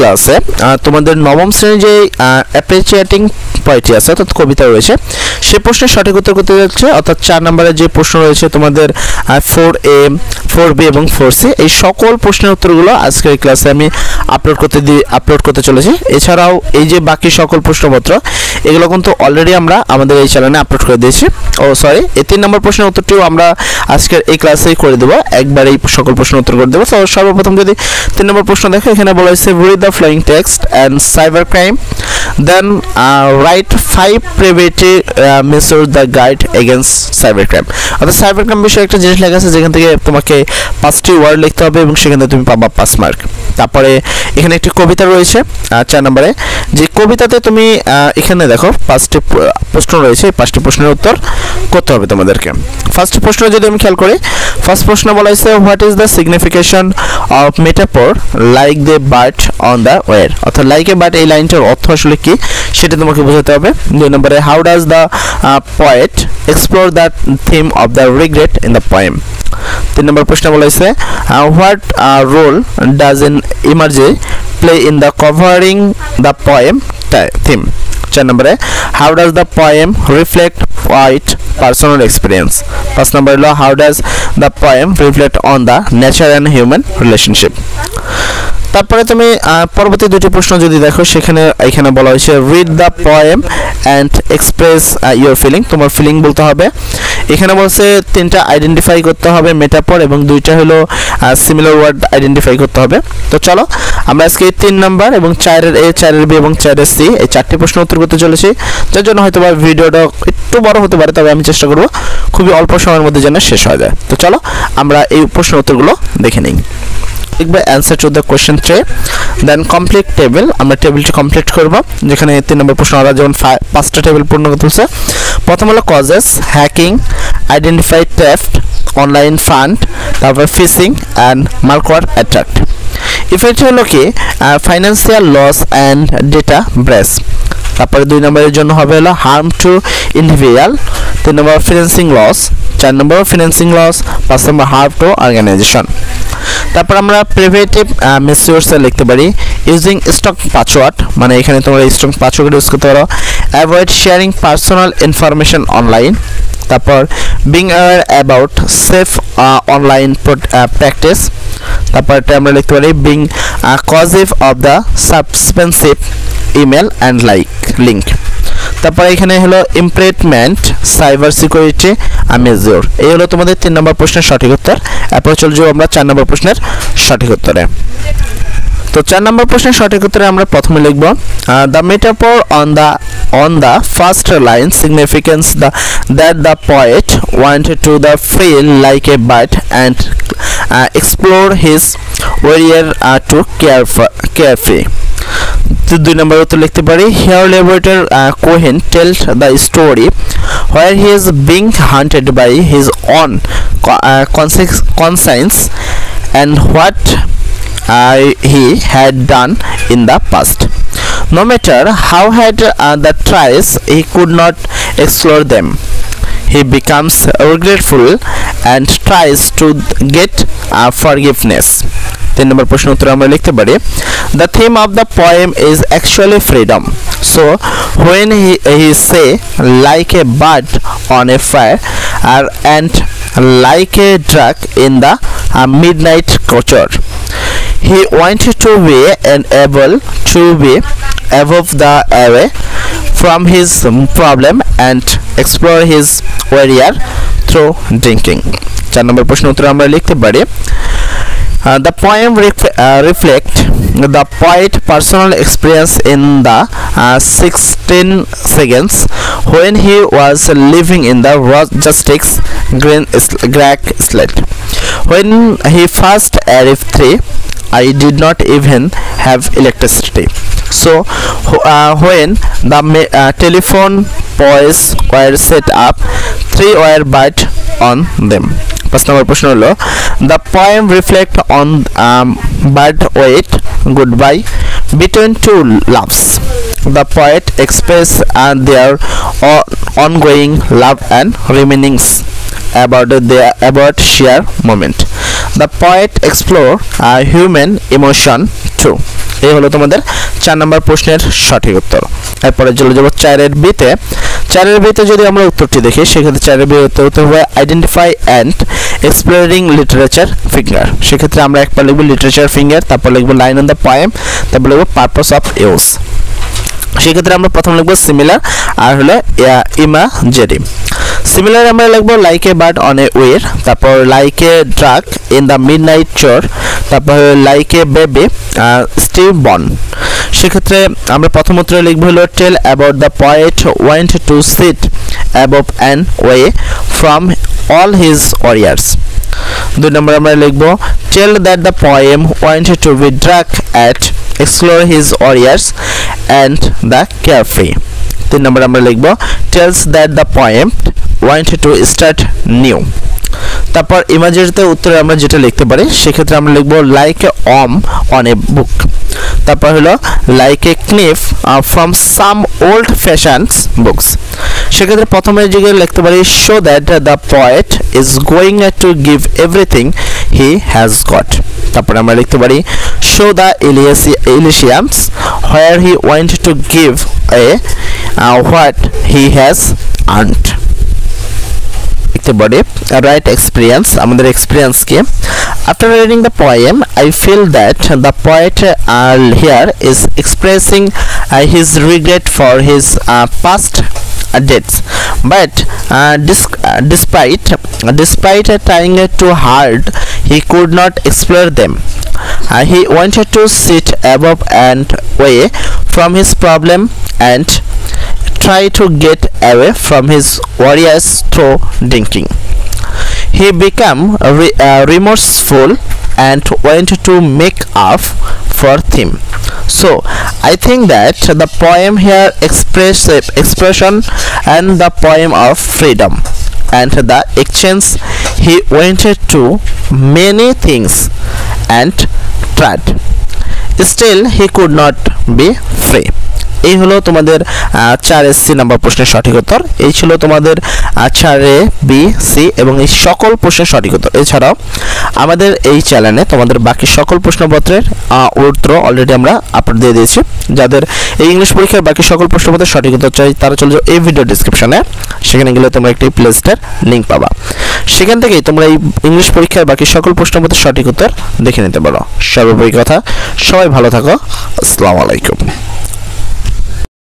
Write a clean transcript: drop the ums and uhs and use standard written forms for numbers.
ক্লাসে তোমাদের নবম শ্রেণীর যে অ্যাপ্রিসিয়েটিং পোয়েট্রি আছে অর্থাৎ কবিতা রয়েছে সেই প্রশ্নের সঠিক উত্তর করতে যাচ্ছে, অর্থাৎ 4 নম্বরের যে প্রশ্ন রয়েছে তোমাদের 4A 4B এবং 4C এই সকল প্রশ্নের উত্তরগুলো আজকের ক্লাসে আমি আপলোড করতে চলেছি। এছাড়াও এই যে বাকি সকল প্রশ্নপত্র এগুলো কিন্তু অলরেডি আমরা আমাদের এই চ্যানেলে আপলোড করে দিয়েছি। এই 3 নম্বর প্রশ্নের উত্তরটিও আমরা আজকের এই ক্লাসেই করে দেবো, একবার এই সকল প্রশ্নের উত্তর করে দেবো। তো সর্বপ্রথম যদি 3 নম্বর প্রশ্ন দেখো, এখানে বলা হয়েছে read the following text and cyber crime then write 5 preventive message the guide against cyber crime. অর্থাৎ সাইবার ক্রাইম বিষয়ে একটা জিনিস লেখা আছে যেখান থেকে তোমাকে 5টি ওয়ার্ড লিখতে হবে এবং সেখানে তুমি পাবা 5 মার্ক। তারপরে এখানে একটি কবিতা রয়েছে 4 নম্বরে, যে কবিতাতে তুমি এখানে দেখো 5টি প্রশ্ন রয়েছে, এই 5টি প্রশ্নের উত্তর করতে হবে তোমাদেরকে। ফার্স্ট প্রশ্ন যদি আমি খেয়াল করি, ফার্স্ট প্রশ্ন বলা হয়েছে what is the signification of metaphor like the bird on the war. অর্থাৎ লাইক এ বার্ড এই লাইনটার অর্থ আসলে কি সেটা তোমাকে বোঝাতে হবে। 2 নম্বরে how does the poet explore the theme of the regret in the poem. 3 নম্বর প্রশ্ন বলা হয়েছে হোয়াট রোল ডাজ এন ইমার্জি play in the covering the poem theme. 4 নম্বরে how does the poem reflect white personal experience. 5 নম্বর হলো how does the poem reflect on the nature and human relationship. তারপরে তুমি পরবর্তী দুটি প্রশ্ন যদি দেখো, এখানে বলা হয়েছে read the poem and express your feeling. তোমার ফিলিং বলতে হবে। এখানে বলছে 3টা আইডেন্টিফাই করতে হবে মেটাফর এবং 2টা হলো সিমিলার ওয়ার্ড আইডেন্টিফাই করতে হবে। তো চলো আমরা আজকে 3 নম্বর এবং 4এর A 4এর B এবং 4এর C এই 4টি প্রশ্ন উত্তর করতে চলেছি, যার জন্য হয়তো ভিডিওটা একটু বড় হতে পারে, তবে আমি চেষ্টা করব খুবই অল্প সময়ের মধ্যে যেন শেষ হয়ে যায়। তো চলো আমরা এই প্রশ্ন উত্তরগুলো দেখে নিই। লিখবে answer to the question 3 then complete table. আমরা টেবিলটি কমপ্লিট করব, যেখানে 3 নম্বর প্রশ্ন আমরা যেমন 5টা টেবিল পূর্ণ করতে হচ্ছে। প্রথম হলো causes, hacking, identify theft, online fund, তারপর phishing and malware attack. Effect হলো কি financial loss and data breach. তারপরে 2 নম্বরের জন্য হবে হলো হার্ম টু ইন্ডিভিজুয়াল। 3 নম্বর ফিন্যান্সিং লস। 4 নম্বর ফিন্যান্সিং লস। 5 নম্বর হার্ম টু অর্গানাইজেশন। তারপর আমরা প্রিভেটিভ মেসেজে লিখতে পারি ইউজিং স্ট্রং পাসওয়ার্ড, মানে এখানে তোমরা স্ট্রং পাসওয়ার্ড ইউজ করতে পারো। Avoid sharing personal information online. তারপর being aware about safe online practice. তারপর আমরা লিখতে পারি being cautious of the suspicious email and link. তারপর এখানে হলো ইমপ্রেটমেন্ট সাইবার সিকিউরিটি মেজর। এই হলো তোমাদের 3 নম্বর প্রশ্নের সঠিক উত্তর। এরপর চলে যাবো আমরা 4 নম্বর প্রশ্নের সঠিক উত্তরে। তো 4 নম্বর প্রশ্নের সঠিক উত্তরে আমরা প্রথমে লিখব the metaphor on the first line significance that the poet wanted to the feel like a bird and explore his warrior to carefree. 2 নম্বর উত্তর লিখতে পারি here liberator Cohen tells the story where he is being hunted by his own conscience and what he had done in the past. No matter how hard the tries, he could not explore them. He becomes regretful and tries to get forgiveness. 3 নম্বর প্রশ্ন উত্তর আমরা লিখতে পারি the theme of the poem is actually freedom. So when he say like a bird on a fire and like a drug in the midnight culture, he wanted to be able to be above the away from his problem and explore his warrior through drinking. 4 নম্বর প্রশ্ন উত্তর আমরা লিখতে পারি the poem reflect the poet's personal experience in the 16 seconds when he was living in the justice grey slate. When he first arrived 3, I did not even have electricity. So when the telephone poles were set up, 3 were burned on them. 5 নম্বর প্রশ্ন হলো the poem reflect on bird wait goodbye between 2 loves. The poet express their ongoing love and remainings about share moment. The poet explore human emotion true. এই হলো তোমাদের 4 নম্বর প্রশ্নের সঠিক উত্তর। এরপরে চলে যাব 4-এর বিতে। 4-এর বিতে যদি আমরা উত্তরটি দেখি সেক্ষেত্রে 4-এর বিতে উত্তর হবে identify and exploring literature finger. সেক্ষেত্রে আমরা একবার লিখব লিটারেচার ফিঙ্গার, তারপর লিখব লাইন অন দ্য পোয়েম, তারপর লিখব পারপাস অফ ইউজ। সেক্ষেত্রে আমরা প্রথম লিখব সিমিলার আর হলো ইমাজেরি। সিমিলার আমরা লিখব like a bird on a wire, তারপর like a drunk in the midnight choir, তারপর like a baby stillborn. সেক্ষেত্রে আমরা প্রথম উত্তরে লিখব হলো tell about the poet went to sit above an way from all his warriors. 2 নম্বর আমরা লিখব tell that the poem went to be drunk at explore his warriors and the carefree. 3 নম্বর আমরা লিখব tells that the poem wanted to start new। তারপর ইমাজেরিতে উত্তরে আমরা যেটা লিখতে পারি সেক্ষেত্রে আমরা লিখব like A Om on a book, তারপর হলো like a knife from some old fashions books. সেক্ষেত্রে প্রথমে জায়গায় লিখতে পারি show that the poet is going to give everything he has got. তারপরে আমরা লিখতে পারি show the Elysiums where he went to give a what he has earned. লিখতে পারি রাইট এক্সপিরিয়েন্স, আমাদের এক্সপিরিয়েন্স কি। After reading the poem I feel that the poet here is expressing his regret for his past dates, but despite trying too hard he could not explore them. He wanted to sit above and away from his problem and try to get away from his warriors through drinking. He became remorseful and went to make up for them. So I think that the poem here expression and the poem of freedom and the exchange he went to many things and tried, still he could not be free. এই হলো তোমাদের 4SC number প্রশ্নের সঠিক উত্তর। এই ছিল তোমাদের 4A B C এবং এই সকল প্রশ্নের সঠিক উত্তর। এছাড়াও আমাদের এই চ্যানেলে তোমাদের বাকি সকল প্রশ্নপত্রের উত্তর অলরেডি আমরা আপলোড দিয়ে দিয়েছি। যাদের এই ইংলিশ পরীক্ষার বাকি সকল প্রশ্নপত্রের সঠিক উত্তর চাই তারা চলে যাও এই ভিডিও ডেসক্রিপশনে, সেখানে গেলে তোমরা একটি প্লেলিস্টের লিঙ্ক পাবা। সেখান থেকেই তোমরা এই ইংলিশ পরীক্ষার বাকি সকল প্রশ্নপত্রের সঠিক উত্তর দেখে নিতে পারো। সর্বোপরি কথা, সবাই ভালো থাকো। আসসালামু আলাইকুম।